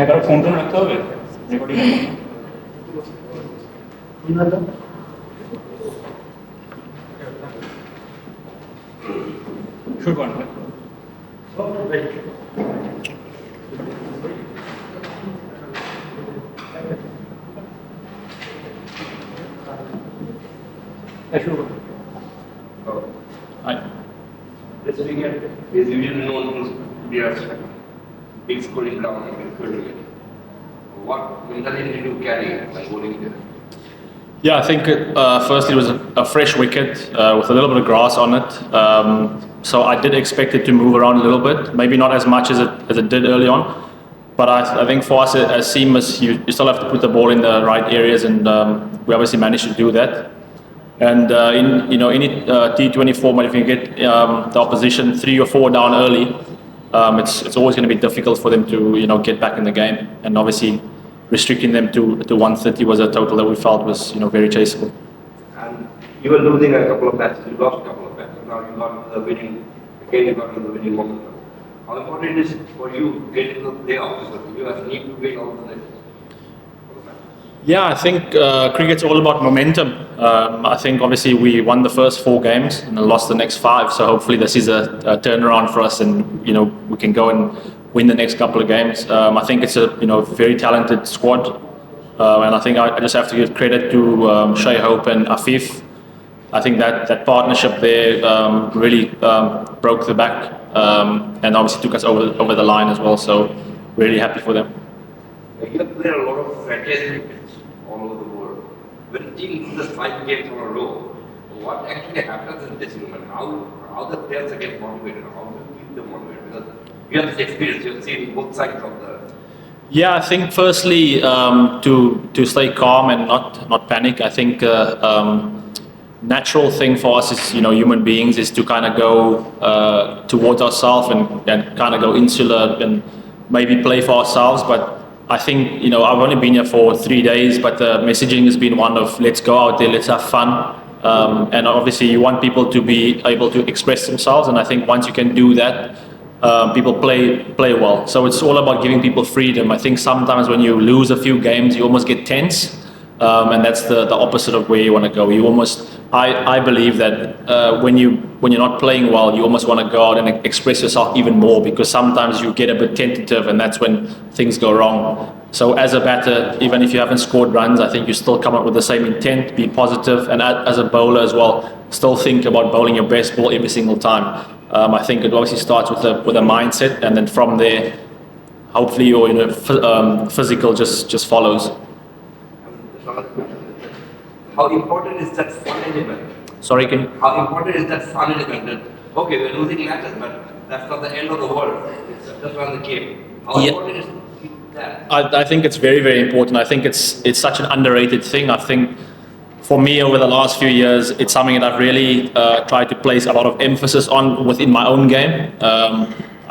কারো phone tone রাখতে হবে রেকর্ডিং শুরু করেন শুরু করুন This weekend is usually known to be a big scoring ground in the tournament. What mentality did you carry when going there? Yeah, I think firstly it was a fresh wicket with a little bit of grass on it. So I did expect it to move around a little bit, maybe not as much as it did early on. But I think for us as seamers, you still have to put the ball in the right areas, and we obviously managed to do that. And in any T20 format, if you get the opposition 3 or 4 down early, it's always going to be difficult for them to get back in the game. And obviously, restricting them to 130 was a total that we felt was very chaseable. And you were losing a couple of matches. You lost a couple of matches. Now you got the winning. Again, you got the winning momentum. How important is it for you to get into the playoffs? Because you need to win all the matches. Yeah, I think cricket's all about momentum. I think obviously we won the first 4 games and lost the next 5. So hopefully this is a turnaround for us, and we can go and win the next couple of games. I think it's a very talented squad, and I think I just have to give credit to Shai Hope and Afif. I think that partnership there really broke the back, and obviously took us over the line as well. So really happy for them. You have played a lot of franchise cricket all over the world. When a team loses 5 games in a row, what actually happens in this moment? How the players get motivated? How do you keep them motivated? Because you have this experience, you've seen both sides of the... Yeah, I think firstly to stay calm and not panic. I think natural thing for us is human beings is to kind of go towards ourselves and kind of go insular and maybe play for ourselves. But I think I've only been here for 3 days, but the messaging has been one of let's go out there, let's have fun, and obviously you want people to be able to express themselves, and I think once you can do that, people play well. So it's all about giving people freedom. I think sometimes when you lose a few games, you almost get tense, and that's the opposite of where you want to go. You almost, I believe that when you're not playing well, you almost want to go out and express yourself even more, because sometimes you get a bit tentative, and that's when things go wrong. So as a batter, even if you haven't scored runs, I think you still come up with the same intent, be positive, and as a bowler as well, still think about bowling your best ball every single time. I think it obviously starts with a mindset, and then from there, hopefully your physical just follows. How important is that fun element? Sorry, How important is that fun element? That, okay, we're losing matches, but that's not the end of the world. It's just one the game. How important is that? I think it's very, very important. I think it's such an underrated thing. I think for me over the last few years, it's something that I've really tried to place a lot of emphasis on within my own game.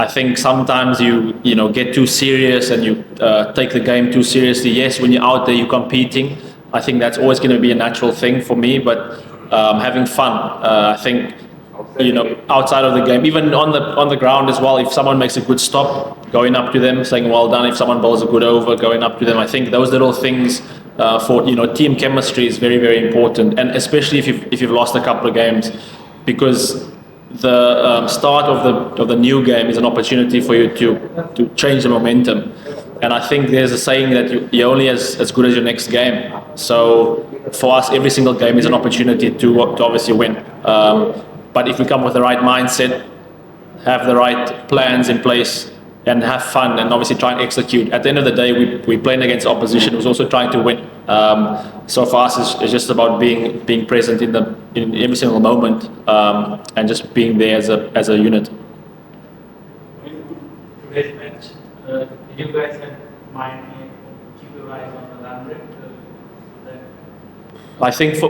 I think sometimes you get too serious and you take the game too seriously. Yes, when you're out there, you're competing. I think that's always going to be a natural thing for me, but having fun. I think outside of the game, even on the ground as well. If someone makes a good stop, going up to them, saying well done. If someone bowls a good over, going up to them. I think those little things for team chemistry is very, very important, and especially if you've lost a couple of games, because the start of the new game is an opportunity for you to change the momentum. And I think there's a saying that you're only as good as your next game. So for us, every single game is an opportunity to obviously win. But if we come with the right mindset, have the right plans in place, and have fun, and obviously try and execute. At the end of the day, we're playing against opposition who's also trying to win. So for us, it's just about being present in every single moment, and just being there as a unit. Today's match, did you guys have mind keep your eyes on the run rate? I think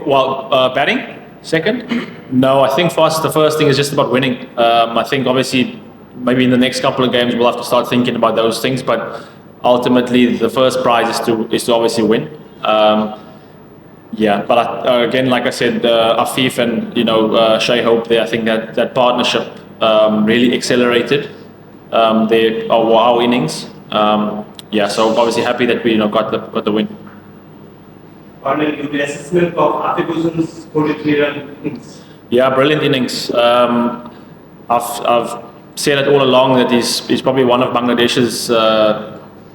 batting second. No, I think for us the first thing is just about winning. I think obviously maybe in the next couple of games we'll have to start thinking about those things, but ultimately the first prize is to obviously win. But again, like I said, Afif and Shai Hope there, I think that partnership really accelerated our innings. Yeah, so obviously happy that we got the win. Arnel, your assessment of Atif Hussain's 43-run innings. Yeah, brilliant innings. I've said it all along that he's probably one of Bangladesh's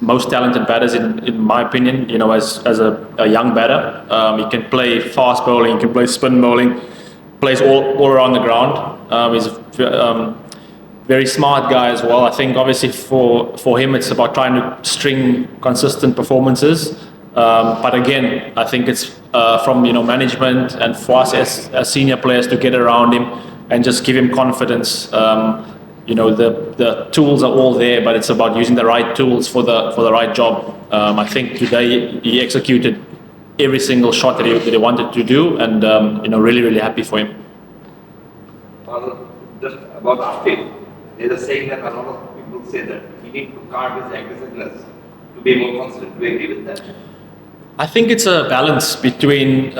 most talented batters in my opinion. You know, as a young batter, he can play fast bowling, he can play spin bowling, plays all around the ground. He's a very smart guy as well. I think obviously for him it's about trying to string consistent performances. But again, I think it's from management and for us as senior players to get around him and just give him confidence. The tools are all there, but it's about using the right tools for the right job. I think today he executed every single shot that he wanted to do, and really happy for him. Well, just about Atif, there's a saying that a lot of people say that he needs to curb his aggressiveness to be more consistent. Do you agree with that? I think it's a balance between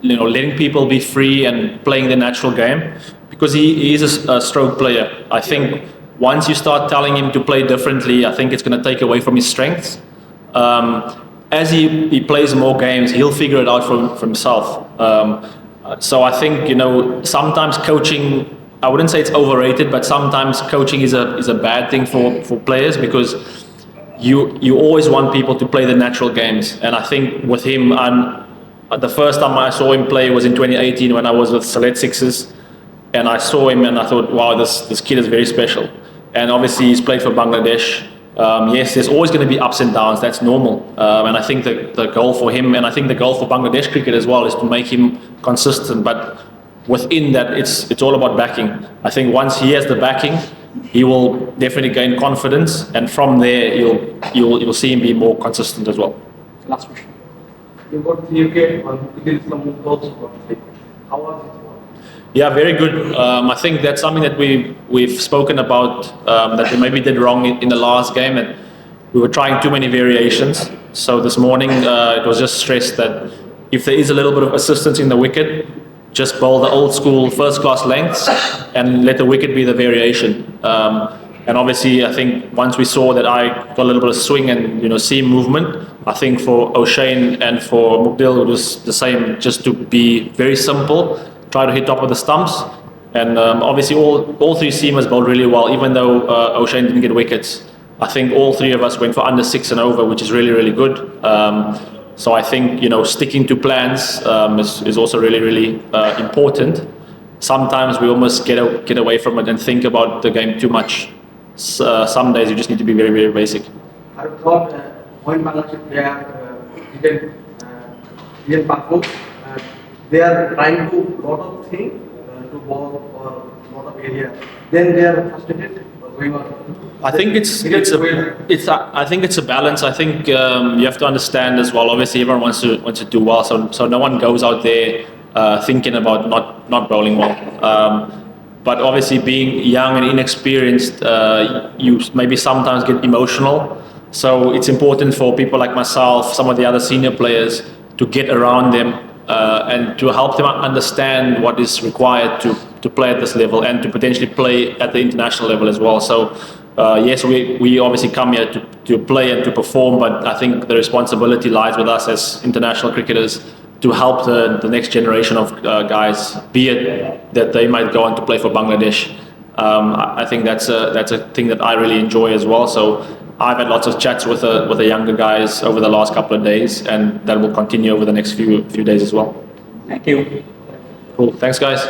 letting people be free and playing the natural game, because he is a stroke player. I think once you start telling him to play differently, I think it's going to take away from his strengths. As he plays more games, he'll figure it out for himself. So I think sometimes coaching, I wouldn't say it's overrated, but sometimes coaching is a bad thing for players, because you always want people to play the natural games. And I think with him, the first time I saw him play was in 2018 when I was with Select Sixers, and I saw him and I thought, wow, this kid is very special. And obviously he's played for Bangladesh. Yes, there's always going to be ups and downs, that's normal. And I think the goal for him, and I think the goal for Bangladesh cricket as well, is to make him consistent. But within that, it's all about backing. I think once he has the backing, he will definitely gain confidence, and from there you'll see him be more consistent as well. Last question. You got the UK on Islam also got it. How was it? Yeah, very good. I think that's something that we've spoken about, that we maybe did wrong in the last game, and we were trying too many variations. So this morning it was just stressed that if there is a little bit of assistance in the wicket, just bowl the old school first class lengths and let the wicket be the variation. And obviously I think once we saw that I got a little bit of swing and seam movement, I think for O'Shane and for Mukdil it was the same, just to be very simple, try to hit top of the stumps. And obviously all three seamers bowled really well, even though O'Shane didn't get wickets. I think all three of us went for under 6 and over, which is really good. So I think sticking to plans is also really important. Sometimes we almost get away from it and think about the game too much. Some days you just need to be very basic. I thought when Bangladesh player didn't perform, they are trying to lot of things to ball or lot of area. Then they are frustrated going on. I think it's a balance. I think you have to understand as well. Obviously, everyone wants to do well, so no one goes out there thinking about not bowling well. But obviously, being young and inexperienced, you maybe sometimes get emotional. So it's important for people like myself, some of the other senior players, to get around them and to help them understand what is required to play at this level and to potentially play at the international level as well. So yes, we obviously come here to play and to perform, but I think the responsibility lies with us as international cricketers to help the next generation of guys, be it that they might go on to play for Bangladesh. I think that's a thing that I really enjoy as well. So I've had lots of chats with the younger guys over the last couple of days, and that will continue over the next few days as well. Thank you. Cool. Thanks, guys.